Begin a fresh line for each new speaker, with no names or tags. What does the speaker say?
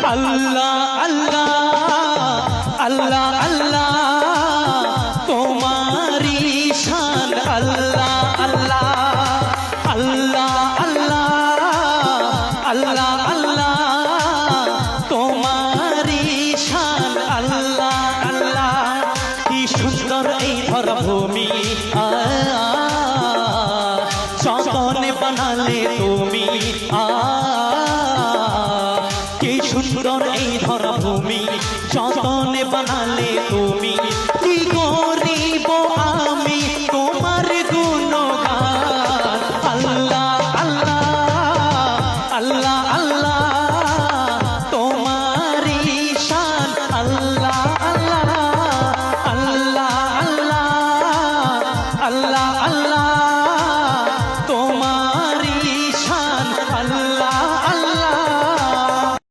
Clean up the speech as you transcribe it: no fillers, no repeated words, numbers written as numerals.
আল্লাহ আল্লাহ আল্লাহ আল্লাহ তোমারি শান আল্লাহ আল্লাহ আল্লাহ আল্লাহ আল্লাহ আল্লাহ তোমারি শান আল্লাহ আল্লাহ কি সুন্দর এই ধরভূমি যতনে বানালে তুমি কি সুন্দর এই ধরভূমি যতনে বানালে